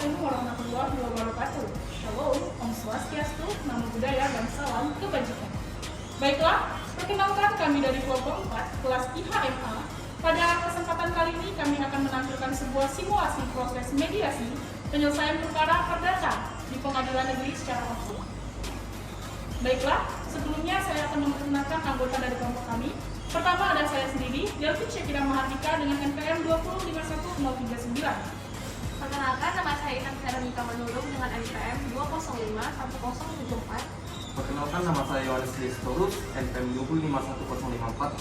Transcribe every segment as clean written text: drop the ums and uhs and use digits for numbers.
Assalamualaikum warahmatullahi wabarakatuh. Shalom, Om Swastiastu, Namo Buddhaya, dan salam kebajikan. Baiklah, perkenalkan kami dari kelompok 4, kelas IHMA. Pada kesempatan kali ini kami akan menampilkan sebuah simulasi proses mediasi penyelesaian perkara perdata di pengadilan negeri secara langsung. Baiklah, sebelumnya saya akan memperkenalkan anggota dari kelompok kami. Pertama ada saya sendiri, Delvin Syakira Mahardika dengan NPM 2051039. Perkenalkan, nama saya Intan Veronica Manurung dengan NPM 2051074. Perkenalkan, nama saya Yohanes Listorus, NPM 2511054.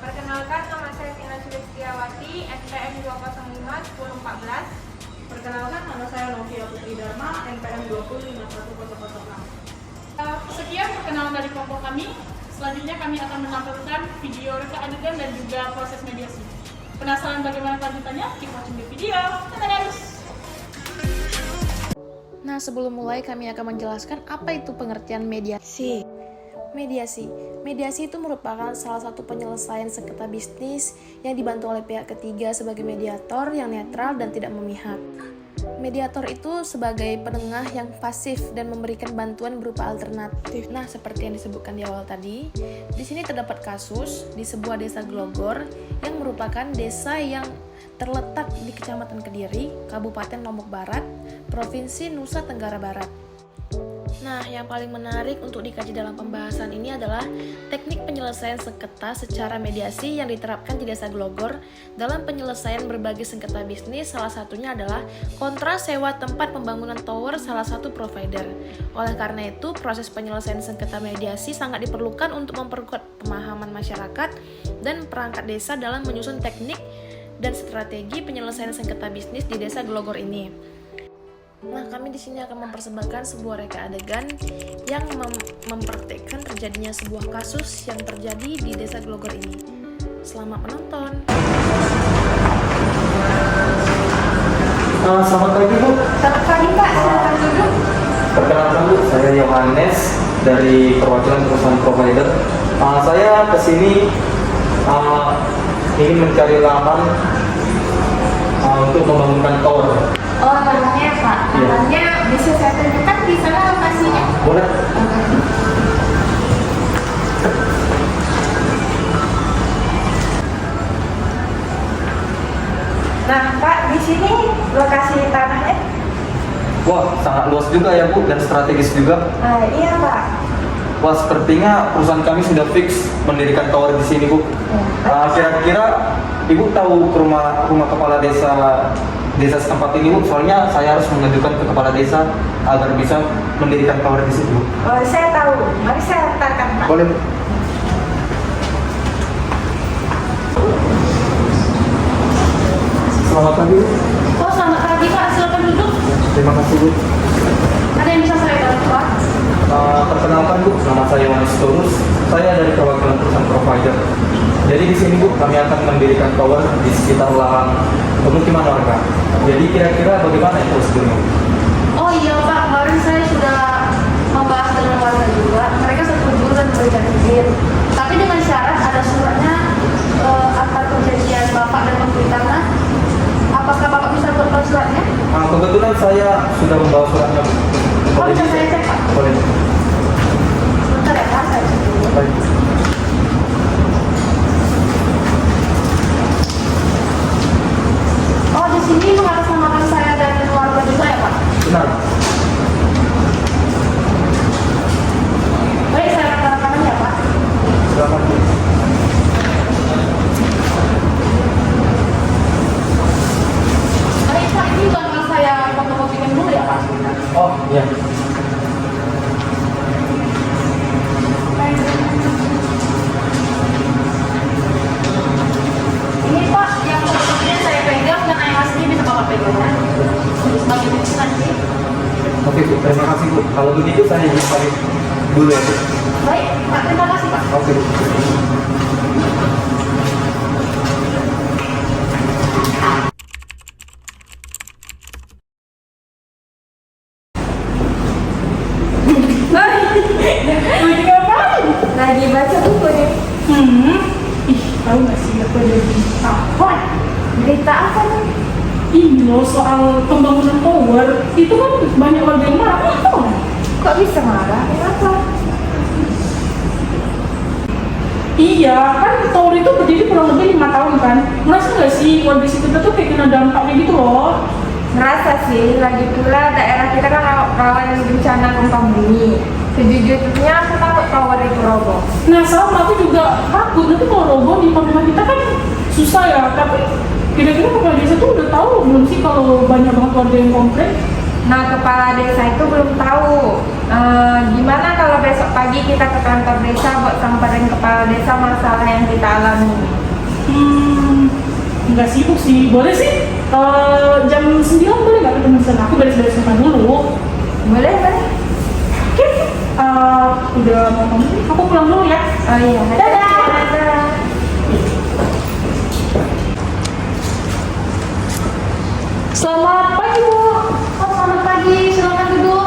Perkenalkan, nama saya Tina Sulistiawati, NPM 2051014. Perkenalkan, nama saya Novia Putri Dharma, NPM 2051006. Sekian perkenalan dari kelompok kami. Selanjutnya kami akan menampilkan video reka adegan dan juga proses mediasi. Penasaran bagaimana kelanjutannya? Keep watching the video. Terus. Nah, sebelum mulai kami akan menjelaskan apa itu pengertian mediasi. Mediasi itu merupakan salah satu penyelesaian sengketa bisnis yang dibantu oleh pihak ketiga sebagai mediator yang netral dan tidak memihak. Mediator itu sebagai penengah yang pasif dan memberikan bantuan berupa alternatif. Nah, seperti yang disebutkan di awal tadi, di sini terdapat kasus di sebuah desa Glogor yang merupakan desa yang terletak di Kecamatan Kediri, Kabupaten Lombok Barat, Provinsi Nusa Tenggara Barat. Nah, yang paling menarik untuk dikaji dalam pembahasan ini adalah teknik penyelesaian sengketa secara mediasi yang diterapkan di Desa Glogor dalam penyelesaian berbagai sengketa bisnis. Salah satunya adalah kontrak sewa tempat pembangunan tower salah satu provider. Oleh karena itu, proses penyelesaian sengketa mediasi sangat diperlukan untuk memperkuat pemahaman masyarakat dan perangkat desa dalam menyusun teknik dan strategi penyelesaian sengketa bisnis di Desa Glogor ini. Nah, kami di sini akan mempersembahkan sebuah reka adegan yang mempraktikkan terjadinya sebuah kasus yang terjadi di Desa Glogor ini. Selamat menonton. Selamat pagi, Bu. Selamat pagi, Pak. Silakan duduk. Perkenalkan, Bu, saya Yohanes dari perwakilan perusahaan provider. Saya kesini ingin mencari lahan untuk membangunkan tower. Oh, namanya Pak. Namanya bisa saya tunjukkan di sana lokasinya. Boleh? Nah, Pak, di sini lokasi tanahnya. Wah, sangat luas juga ya, Bu, dan strategis juga. Iya, Pak. Wah, sepertinya perusahaan kami sudah fix mendirikan tower di sini, Bu. Kira-kira Ibu tahu ke rumah kepala desa setempat ini, Bu? Soalnya saya harus mengajukan ke kepala desa agar bisa mendirikan tower di situ, Bu. Oh, saya tahu. Mari saya antarkan, Pak. Boleh, Bu. Selamat pagi, Bu. Oh, selamat pagi Pak. Silakan duduk. Terima kasih, Bu. Ada yang bisa saya bantu Pak? Perkenalkan, Bu, nama saya Yohanes Listorus. Saya dari perwakilan perusahaan provider. Jadi di sini, Bu, kami akan mendirikan tower di sekitar lahan pemukiman warga. Jadi kira-kira bagaimana itu prosedurnya? Oh iya Pak, kemarin saya sudah membahas dengan warga juga. Mereka setuju dan memberikan izin. Tapi dengan syarat ada suratnya akta perjanjian Bapak dan pembeli tanah. Apakah Bapak bisa buatkan suratnya? Kebetulan saya sudah membawa suratnya, Bu. Oh, bisa saya cek Pak? Boleh. Bentar ya Pak, saya cek dulu. Baik. Oh, di sini mengatasnamakan saya dan keluarga juga ya Pak? Benar. Baik, saya rekan-rekanan ya Pak. Silakan, Bu. Baik Pak, ini bakal saya fotokopikan dulu ya Pak. Oh, iya. Ini Pak, yang fotokopinya saya pegang dan yang aslinya bisa Bapak pegang ya. Sebagai bukti nanti. Oke, Bu. Terima kasih, Bu. Kalau begitu saya izin pamit dulu ya, Bu. Baik, Pak, terima kasih Pak. Oke, Bu. Lagi ngapain? Lagi baca buku nih. Ih, tahu nggak sih aku ada berita apa? Berita apa nih? Ini loh soal pembangunan tower, itu kan banyak warga yang marah, kenapa? Kok bisa marah? Kenapa? Iya, kan tower itu berdiri kurang lebih 5 tahun kan. Merasa nggak sih warga sekitar tuh kayak kena dampaknya gitu loh? Merasa sih, lagi pula daerah kita kan rawan bencana gempa bumi. Sejujurnya aku takut tower itu roboh. Nah sama aku juga takut nanti kalau roboh di pemerintah kita kan susah ya. Tapi kira-kira kepala desa tuh udah tahu belum sih kalau banyak banget warga yang komplain? Nah, kepala desa itu belum tahu. Gimana kalau besok pagi kita ke kantor desa buat samperin kepala desa masalah yang kita alami? Nggak sibuk sih, boleh sih. Jam 9 boleh nggak ketemu sana? Aku beres-beres rumah dulu. Boleh, boleh. Oke, udah mau ngomong, aku pulang dulu ya. Oh iya, Dadah. dadah. Selamat pagi, Bu. Oh, selamat pagi. Silakan duduk.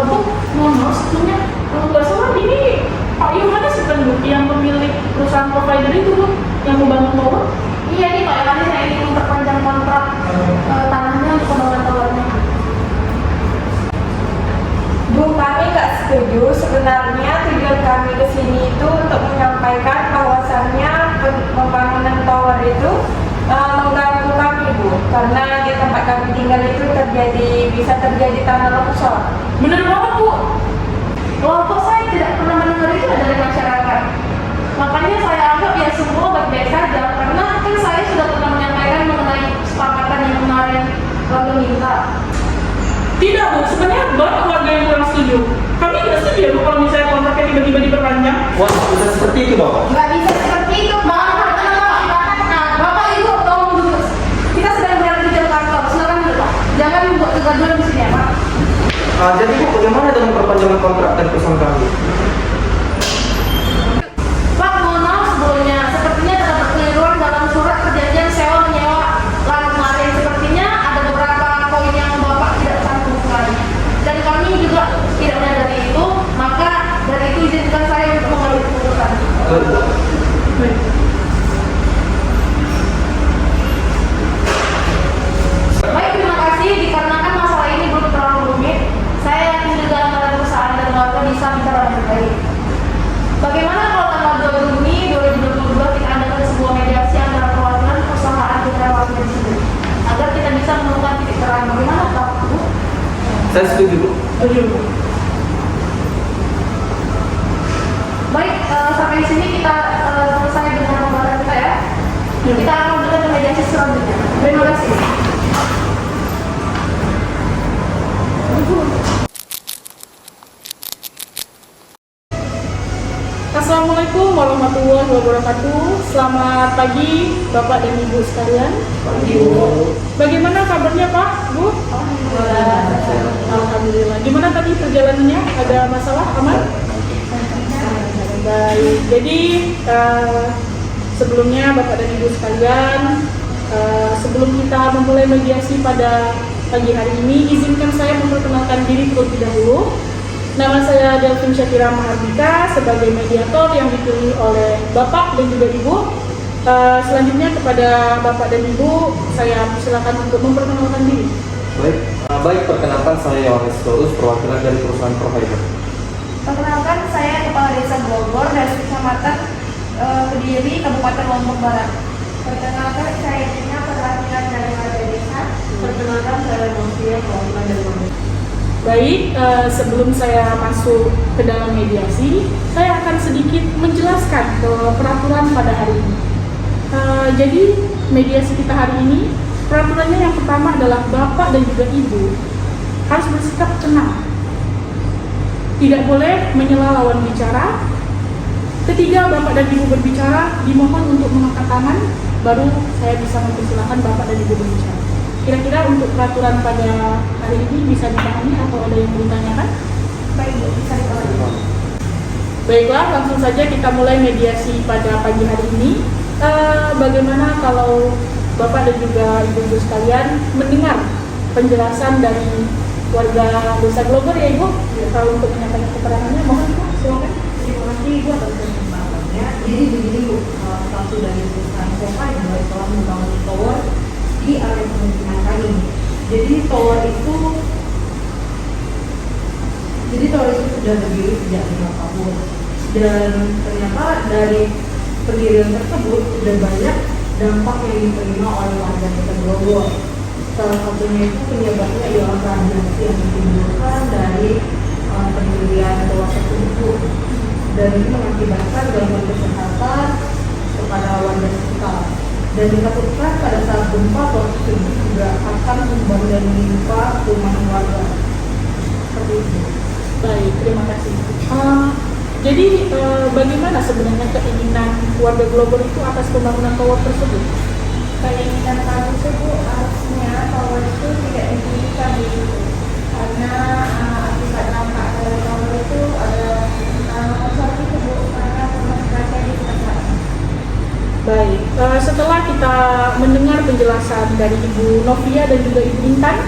Bu, mohon maaf sebelumnya. Kalau nggak salah ini Pak Yohanes bukan Bu, yang pemilik perusahaan provider itu Bu, yang membangun tower? Iya nih Pak Yohanes, saya ingin memperpanjang kontrak tanahnya untuk pembangunan towernya. Bu, kami nggak setuju. Sebenarnya tujuan kami ke sini itu untuk menyampaikan bahwasannya pembangunan tower itu mengganggu kami, Bu. Karena di tempat kami tinggal itu bisa terjadi tanah longsor. Bener banget Bu. Wah, kok saya tidak pernah mendengar itu dari masyarakat. Makanya saya anggap ya semua baik-baik saja, karena kan saya sudah pernah menyampaikan mengenai kesepakatan yang kemarin warga minta. Tidak Bu, sebenarnya banyak warga yang kurang setuju. Kami nggak setuju ya Bu kalau misalnya kontraknya tiba-tiba diperpanjang. Wah, bisa seperti itu Bapak? Nggak bisa seperti itu, Pak. Bapak Ibu tolong duduk. Kita sedang berada di jam kantor. Silakan duduk, Pak. Jangan membuat kegaduhan di sini ya, Pak. Jadi Bu, bagaimana dengan perpanjangan kontrak dan perusahaan kami? Pak, mohon maaf sebelumnya. Sepertinya terdapat keliruan dalam surat perjanjian sewa menyewa lahan kemarin. Sepertinya ada beberapa poin yang Bapak tidak cantumkan. Dan kami juga tidak menyadari itu, maka dari itu izinkan saya untuk mengambil keputusan. Baik. Baik, terima kasih. Dikarenakan masalah ini belum terlalu rumit, saya yakin juga antara perusahaan dan warga bisa bicara dengan baik. Bagaimana kalau tanggal 2 Juni 2022 kita adakan sebuah mediasi antara perwakilan perusahaan dan warga di sini, agar kita bisa menemukan titik terang. Bagaimana Pak? Bu? Saya setuju Bu. Setuju Bu. Baik, sampai di sini kita selesai dengan pembahasan kita ya. Kita akan lanjutkan ke mediasi selanjutnya. Terima kasih. Assalamualaikum warahmatullahi wabarakatuh. Selamat pagi Bapak dan Ibu sekalian. Pagi Bu. Bagaimana kabarnya Pak, Bu? Alhamdulillah. Gimana tadi perjalanannya? Ada masalah? Aman? Baik. Jadi sebelumnya Bapak dan Ibu sekalian, sebelum kita memulai mediasi pada pagi hari ini, izinkan saya memperkenalkan diri terlebih dahulu. Nama saya Delvin Syakira Mahardika sebagai mediator yang dipilih oleh Bapak dan juga Ibu. Selanjutnya kepada Bapak dan Ibu, saya persilakan untuk memperkenalkan diri. Baik, perkenalkan saya Yohanes Torus, perwakilan dari perusahaan provider. Perkenalkan, saya Kepala Desa Bogor dari Kecamatan Kediri, Kabupaten Lombok Barat. Perkenalkan, saya Dina, perwakilan dari warga desa. Perkenalkan, saya Novia, perwakilan dari Lombok. Baik, sebelum saya masuk ke dalam mediasi, saya akan sedikit menjelaskan ke peraturan pada hari ini. Jadi, mediasi kita hari ini, peraturannya yang pertama adalah Bapak dan juga Ibu harus bersikap tenang. Tidak boleh menyela lawan bicara. Ketika Bapak dan Ibu berbicara, dimohon untuk mengangkat tangan, baru saya bisa mempersilahkan Bapak dan Ibu berbicara. Kira-kira untuk peraturan pada hari ini bisa dipahami atau ada yang mau ditanyakan? Baik, Bu, bisa dipahami. Baiklah, langsung saja kita mulai mediasi pada pagi hari ini. Bagaimana kalau Bapak dan juga Ibu-Ibu sekalian mendengar penjelasan dari warga Desa Glogor ya Ibu? Kalau untuk menyampaikan keterangannya, mohon Bu, silakan. Terima kasih Bu atas kesempatannya. Jadi begini Bu, telah membangun tower di area pemukiman kami. Jadi tower itu sudah berdiri sejak 5 tahun, dan ternyata dari pendirian tersebut sudah banyak dampak yang diterima oleh warga Desa Grogol. Salah satunya itu penyebabnya ialah radiasi yang ditimbulkan dari pendirian tower tersebut, dan itu mengakibatkan gangguan kesehatan kepada warga sekitar. Dan ditakutkan pada saat gempa tower tersebut juga akan tumbang dan menimpa rumah warga. Seperti itu. Baik, terima kasih. Jadi bagaimana sebenarnya keinginan warga Glogor itu atas pembangunan tower tersebut? Keinginan kami itu Bu, harusnya tower itu tidak didirikan di situ, karena akibat dampak dari tower itu ada seperti itu Bu, karena rumah kaca di tempat. Baik, setelah kita mendengar penjelasan dari Ibu Novia dan juga Ibu Intan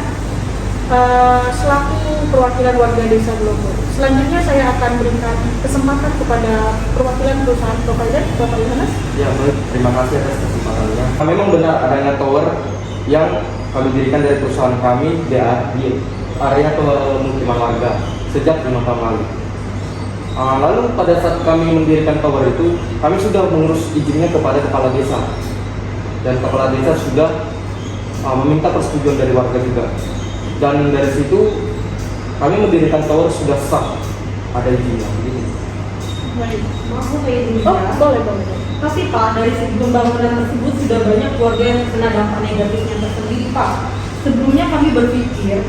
selaku perwakilan warga Desa Glogor, selanjutnya saya akan berikan kesempatan kepada perwakilan perusahaan provider, Bapak Yohanes. Ya baik, terima kasih atas kesempatannya. Memang benar adanya tower yang kami dirikan dari perusahaan kami di area pemukiman warga sejak 5 tahun lalu. Lalu pada saat kami mendirikan tower itu, kami sudah mengurus izinnya kepada kepala desa, dan kepala desa sudah meminta persetujuan dari warga juga. Dan dari situ kami mendirikan tower sudah sah, ada izinnya. Begitu. Baik. Maaf saya izin Oh, bicara. boleh. Tapi Pak, dari segi pembangunan tersebut sudah banyak keluarga yang kena dampak negatifnya tersendiri Pak. Sebelumnya kami berpikir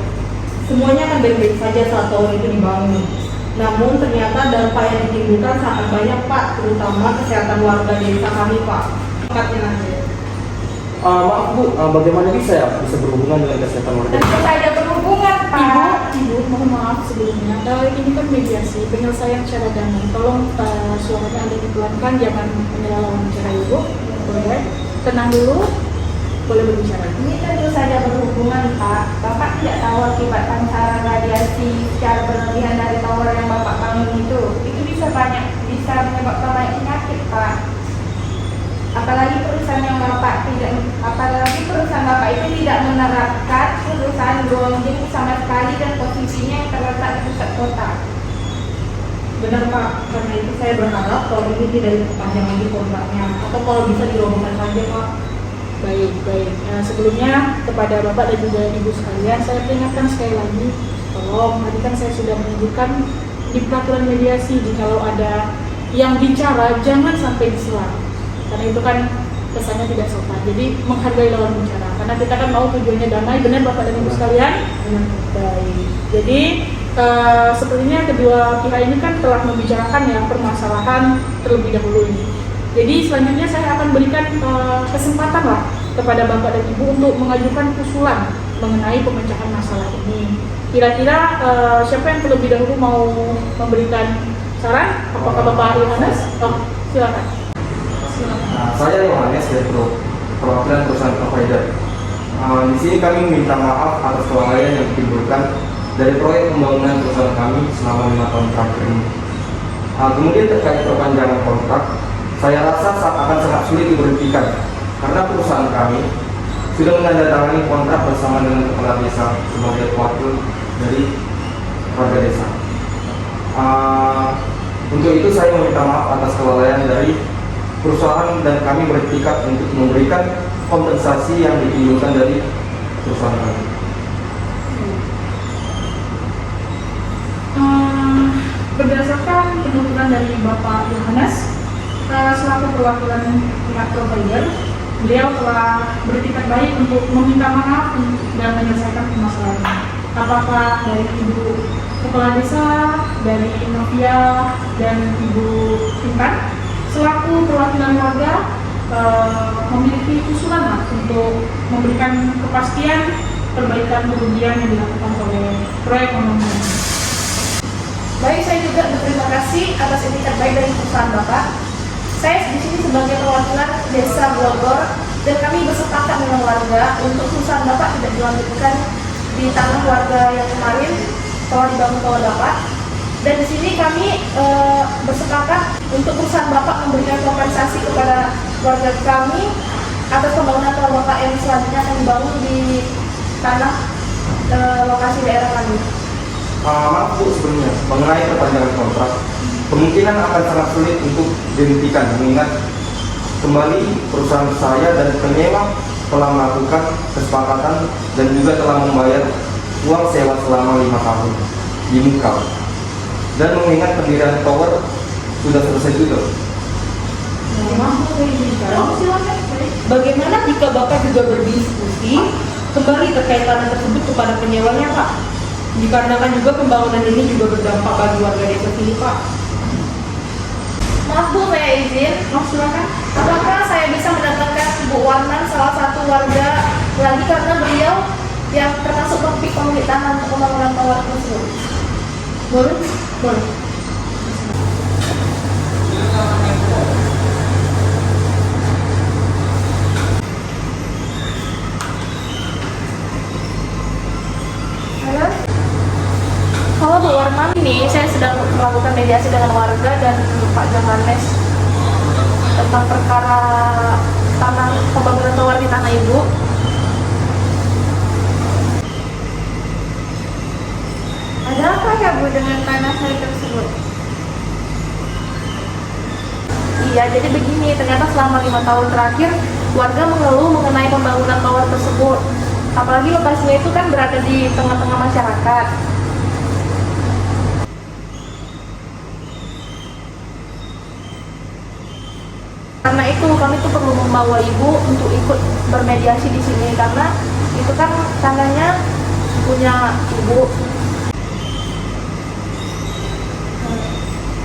semuanya akan baik-baik saja saat tower itu dibangun. Namun ternyata dampak yang ditimbulkan sangat banyak Pak, terutama kesehatan warga desa kami Pak. Angkatnya nanti. Maaf Bu, bagaimana bisa berhubungan dengan kesehatan warga? Tentu saja berhubungan Pak. Ibu, mohon maaf sebelumnya. Ini kan mediasi, penyelesaian secara damai. Tolong suaranya Anda dipelankan, jangan menyalakan bicara Ibu. Boleh? Tenang dulu. Boleh berbicara. Ini tentu saja berhubungan Pak. Bapak tidak tahu akibat pancaran radiasi secara berlebihan dari tower yang Bapak bangun itu bisa menyebabkan banyak penyakit Pak. Apalagi perusahaan Bapak itu tidak menerapkan urusan grounding sama sekali, dan posisinya yang terletak di pusat kota. Benar Pak, karena itu saya berharap tower ini tidak diperpanjang lagi kontraknya, atau kalau bisa dirobohkan saja Pak. Baik. Sebelumnya kepada Bapak dan juga Ibu sekalian, saya peringatkan sekali lagi, tolong, tadi kan saya sudah menunjukkan di peraturan mediasi, jikalau ada yang bicara jangan sampai diselang, karena itu kan kesannya tidak sopan. Jadi menghargai lawan bicara, karena kita kan mau tujuannya damai, benar Bapak dan Ibu sekalian? Baik. Jadi sepertinya kedua pihak ini kan telah membicarakan ya permasalahan terlebih dahulu ini. Jadi selanjutnya saya akan berikan kesempatan lah kepada Bapak dan Ibu untuk mengajukan usulan mengenai pemecahan masalah ini. Kira-kira siapa yang terlebih dahulu mau memberikan saran? Apakah Bapak Yohanes? Oh, silakan. Saya Yohanes dari perwakilan perusahaan provider. Di sini kami meminta maaf atas kelalaian yang ditimbulkan dari proyek pembangunan perusahaan kami selama 5 tahun terakhir ini. Kemudian terkait perpanjangan kontrak, saya rasa akan sangat sulit diberhentikan karena perusahaan kami sudah menandatangani kontrak bersama dengan kepala desa sebagai wakil dari warga desa. Untuk itu saya meminta maaf atas kelalaian dari perusahaan, dan kami beretikat untuk memberikan kompensasi yang ditimbulkan dari perusahaan kami. Berdasarkan penuturan dari Bapak Yohanes selaku perwakilan pihak provider, beliau telah beretikat baik untuk meminta maaf dan menyelesaikan permasalahan. Apakah dari Ibu Kepala Desa, dari Novia, dan Ibu Intan selaku perwakilan warga memiliki usulan untuk memberikan kepastian perbaikan kerugian yang dilakukan oleh proyek pembangunan. Baik, saya juga berterima kasih atas etikat baik dari perusahaan Bapak. Saya di sini sebagai perwakilan Desa Glogor, dan kami bersepakat dengan warga untuk perusahaan Bapak tidak dilanjutkan di tanah warga yang kemarin telah dibangun oleh Bapak. Dan di sini kami bersepakat untuk perusahaan Bapak memberikan kompensasi kepada warga kami atas pembangunan tower Bapak yang selanjutnya akan dibangun di tanah lokasi daerah kami. Maaf Bu, sebelumnya mengenai perpanjangan kontrak, kemungkinan akan sangat sulit untuk dihentikan mengingat kembali perusahaan saya dan penyewa telah melakukan kesepakatan dan juga telah membayar uang sewa selama 5 tahun di muka. Dan mengingat pendirian tower sudah selesai juga. Maaf, saya izinkan. Oh, silakan. Bagaimana jika Bapak juga berdiskusi kembali terkait tanah tersebut kepada penyewanya, Pak? Dikarenakan juga pembangunan ini juga berdampak bagi warga desa sini, Pak. Maaf Bu, saya izin. Oh, silakan. Apakah saya bisa mendatangkan Bu Warman, salah satu warga lagi, karena beliau yang termasuk pemilik tanah untuk pembangunan tower tersebut? Boleh? Boleh. Halo Bu Warman, ini saya sedang melakukan mediasi dengan warga dan Pak Johannes tentang perkara tanah pembangunan tower di tanah Ibu. Ada apa ya Bu dengan tanah saya tersebut? Iya, jadi begini, ternyata selama 5 tahun terakhir warga mengeluh mengenai pembangunan tower tersebut. Apalagi lokasinya itu kan berada di tengah-tengah masyarakat. Karena itu kami tuh perlu membawa Ibu untuk ikut bermediasi di sini karena itu kan tanahnya punya Ibu.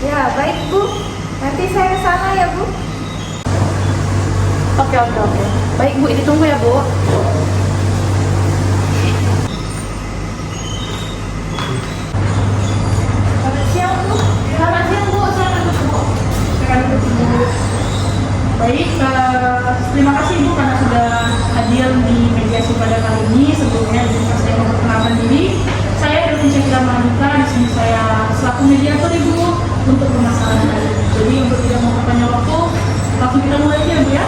Ya baik Bu, nanti saya ke sana ya Bu. Oke. Baik Bu, ditunggu ya Bu. Selamat siang Bu. Selamat siang Bu, selamat Bu. Baik, terima kasih Ibu karena sudah hadir di mediasi pada kali ini. Sebelumnya izinkan saya memperkenalkan diri. Saya Delvin Syakira Mahardika, di sini saya selaku mediator Ibu untuk permasalahan kali ini. Jadi untuk tidak memperpanjang waktu, langsung kita mulai aja Bu ya.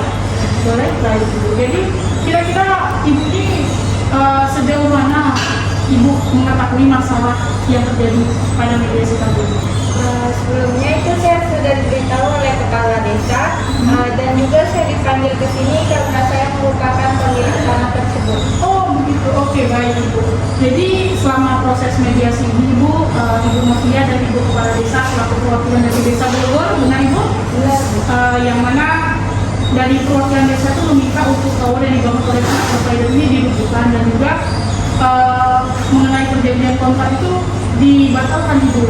Boleh, baik Ibu. Jadi kira-kira Ibu ini sejauh mana Ibu mengetahui masalah yang terjadi pada mediasi kali ini? Sebelumnya itu saya sudah diberitahu oleh kepala desa dan juga saya dipanggil ke sini karena saya merupakan pemilik tanah tersebut. Oh begitu, oke baik Ibu. Jadi selama proses mediasi ini Ibu, Ibu Novia dan Ibu Kepala Desa selaku perwakilan dari Desa Bogor, benar Ibu? Benar Bu. Yang mana dari perwakilan desa itu meminta untuk tower yang dibangun oleh pihak provider ini dibukukan dan juga mengenai perjanjian kontrak itu dibatalkan Ibu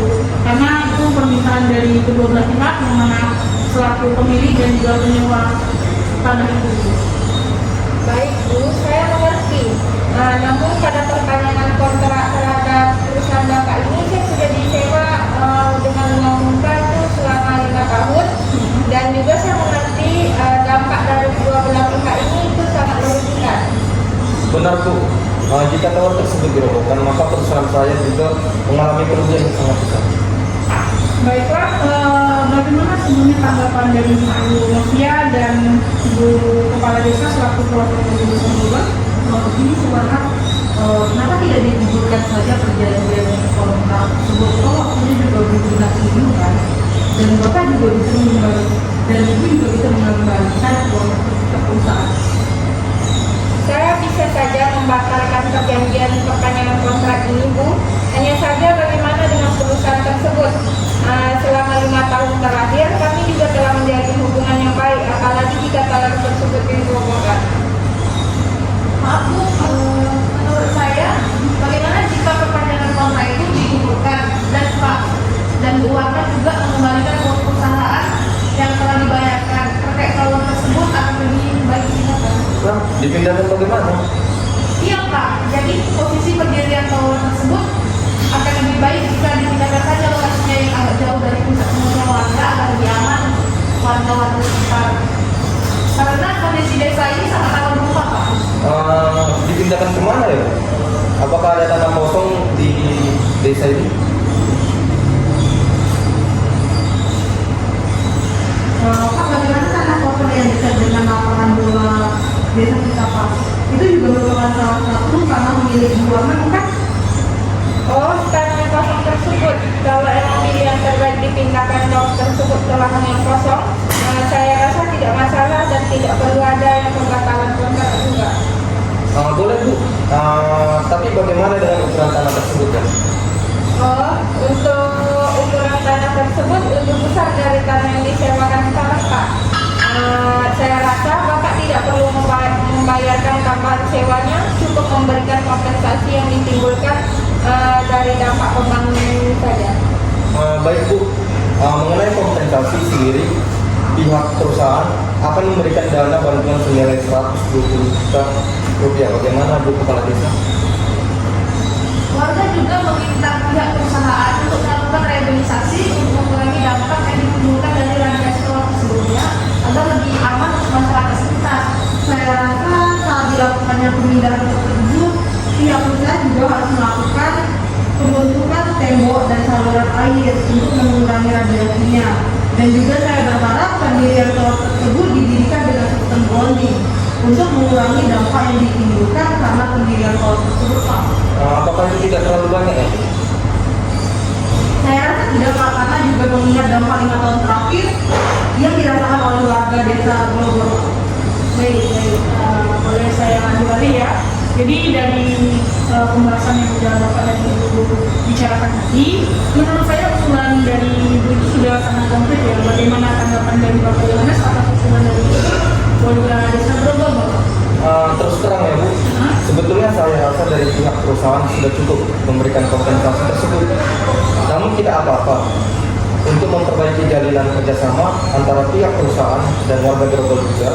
karena itu permintaan dari kedua belah pihak yang mana selaku pemilik dan juga penyewa tanah itu. Baik Bu, saya mengerti. Namun pada perpanjangan kontrak terhadap perusahaan Bapak ini saya sudah disewa dengan membuka itu selama 5 tahun dan juga saya mengerti dampak dari kedua belah pihak ini itu sangat merugikan. Benar Bu, jika tower tersebut dirobohkan maka perusahaan saya juga mengalami kerugian yang sangat besar. Baiklah, bagaimana sebelumnya tanggapan dari Ibu Novia dan Ibu Kepala Desa selaku perwakilan dari Desa Bogor? Ini sebenarnya kenapa tidak digugurkan saja perjanjian kontrak tersebut? Oh, waktunya juga berdurasi dulu kan, dan Bapak juga bisa mengembalikan dan Ibu juga bisa mengembalikan uang ke perusahaan. Saya bisa saja membatalkan perjanjian perpanjangan kontrak ini Bu. Hanya saja bagaimana dengan perusahaan tersebut? Selama 5 tahun terakhir kami juga telah menjalin hubungan yang baik, apalagi jika tanah tersebut dirobohkan. Maaf Bu, menurut saya bagaimana jika perpanjangan kontrak itu digugurkan dan Pak dan Bu Warman juga mengembalikan uang perusahaan yang telah dibayarkan terkait tower tersebut akan lebih baik digunakan? Nah, dipindahkan bagaimana? Iya Pak, jadi posisi pendirian tower tersebut akan lebih baik jika dipindahkan saja lokasinya yang agak jauh dari pusat pemukiman warga agar lebih aman warga-warga sekitar. Karena kondisi desa ini sangat akan berubah Pak. Dipindahkan kemana ya? Apakah ada tanah kosong di desa ini? Pak, bagaimana tanah kosong yang dekat dengan lapangan bola desa kita Pak. Itu juga merupakan salah satu tanah milik Bu Warman bukan? Oh, tanah kosong tersebut, kalau emang pilihan terbaik dipindahkan dok tersebut ke lahan yang kosong, saya rasa tidak masalah dan tidak perlu ada yang pembatalan kontrak juga. Boleh Bu, tapi bagaimana dengan ukuran tanah tersebut ya? Oh, untuk ukuran tanah tersebut lebih besar dari tanah yang disewakan sekarang Pak. Saya rasa Bapak tidak perlu membayarkan tambahan sewanya, cukup memberikan kompensasi yang ditimbulkan dari dampak pembangunan ini saja. Baik Bu, mengenai kompensasi sendiri, pihak perusahaan akan memberikan dana bantuan senilai 120 juta rupiah. Bagaimana Bu Kepala Desa? Warga juga meminta pihak perusahaan untuk melakukan rehabilitasi untuk mengurangi dampak yang ditimbulkan dari landas tol sebelumnya agar lebih aman untuk masyarakat sekitar. Saya rasa saat dilakukannya pemindahan tersebut, pihak perusahaan juga harus melakukan pembentukan tembok dan saluran air untuk mengurangi radiasinya. Dan juga saya berharap pendirian tower tersebut didirikan dengan sistem bonding untuk mengurangi dampak yang ditimbulkan karena pendirian tower tersebut Pak. Apakah itu tidak terlalu banyak ya? Saya rasa tidak Pak, karena juga mengingat dampak 5 tahun terakhir yang dirasakan oleh warga desa Grogol. Baik, boleh saya lanjut lagi ya. Jadi dari pembahasan yang sudah Bapak dan Ibu bicarakan tadi, menurut saya usulan dari Ibu itu sudah sangat konkret ya. Bagaimana tanggapan dari Bapak Yohanes atas usulan dari warga desa Grogol, Bapak? Terus terang ya Bu, sebetulnya saya rasa dari pihak perusahaan sudah cukup memberikan kompensasi tersebut. Namun tidak apa-apa untuk memperbaiki jalinan kerjasama antara pihak perusahaan dan warga Grogol juga.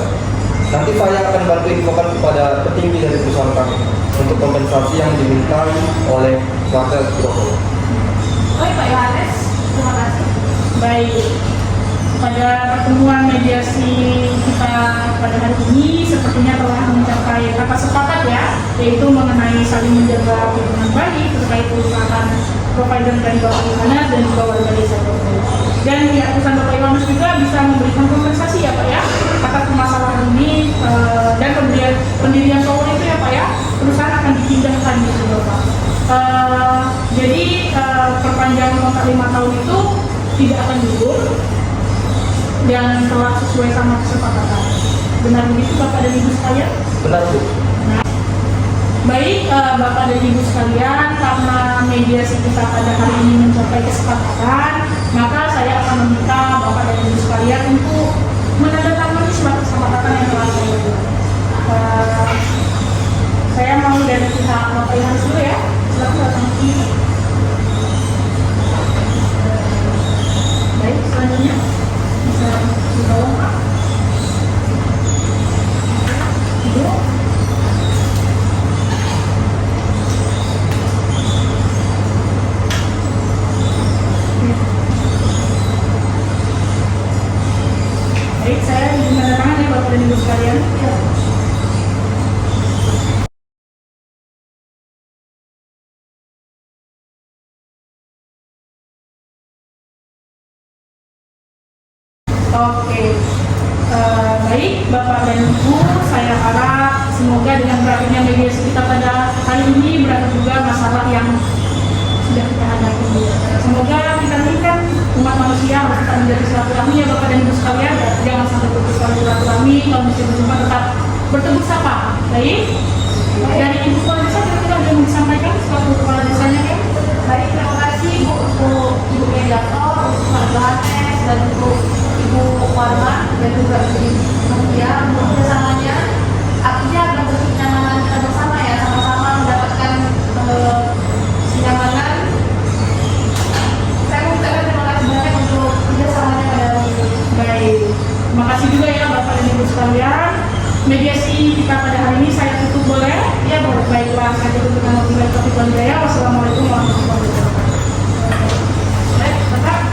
Nanti saya akan bantu infokan kepada petinggi dari perusahaan kami untuk kompensasi yang dimintai oleh warga Grogol. Baik Pak Yohanes, terima kasih. Baik, pada pertemuan mediasi kita pada hari ini sepertinya telah mencapai kata sepakat ya, yaitu mengenai saling menjaga hubungan baik terkait perusahaan provider dari Bapak Yohanes dan juga warga desa Grogol. Dan pihak perusahaan Bapak Yohanes juga bisa memberikan kompensasi ya Pak ya atas permasalahan ini, dan kemudian pendirian tower itu ya Pak ya, perusahaan akan dipindahkan gitu loh Pak. Jadi perpanjangan kontrak 5 tahun itu tidak akan gugur dan telah sesuai sama kesepakatan. Benar begitu Bapak dan Ibu sekalian? Benar Bu. Nah, baik Bapak dan Ibu sekalian, karena mediasi kita pada hari ini mencapai kesepakatan, maka saya akan meminta Bapak dan Ibu sekalian untuk menandatangani surat kesepakatan yang telah saya buat. Saya mau dari pihak Bapak Yohanes dulu ya. Silakan datang ke sini. Baik, selanjutnya bisa ditolong Pak. Ibu. Baik, saya izin tanda tangan ya Bapak dan Ibu sekalian. Ya. Oke, baik Bapak dan Ibu, saya harap semoga dengan berakhirnya mediasi kita pada hari ini berakhir juga masalah yang sudah kita hadapi. Semoga kita ini kan umat manusia harus tetap menjadi silaturahmi ya Bapak dan Ibu sekalian. Jangan sampai putus silaturahmi, kalau bisa berjumpa tetap bertemu sapa. Baik, dari Ibu Kepala Desa kira-kira ada yang mau disampaikan selaku Kepala Desanya ya? Baik, terima kasih Bu untuk Ibu Mediator, untuk Pak Yohanes, dan untuk Ibu Warman dan juga Ibu Mutia untuk kerjasamanya. Artinya adalah bentuk kenyamanan kita bersama ya, sama-sama mendapatkan kenyamanan. Saya mengucapkan terima kasih banyak untuk kerjasamanya pada hari ini. Baik, terima kasih juga ya Bapak dan Ibu sekalian. Mediasi kita pada hari ini saya tutup boleh? Ya boleh. Baiklah, saya tutup dengan wabillahi taufiq wal hidayah. Wassalamualaikum warahmatullahi wabarakatuh. Baik, Bapak.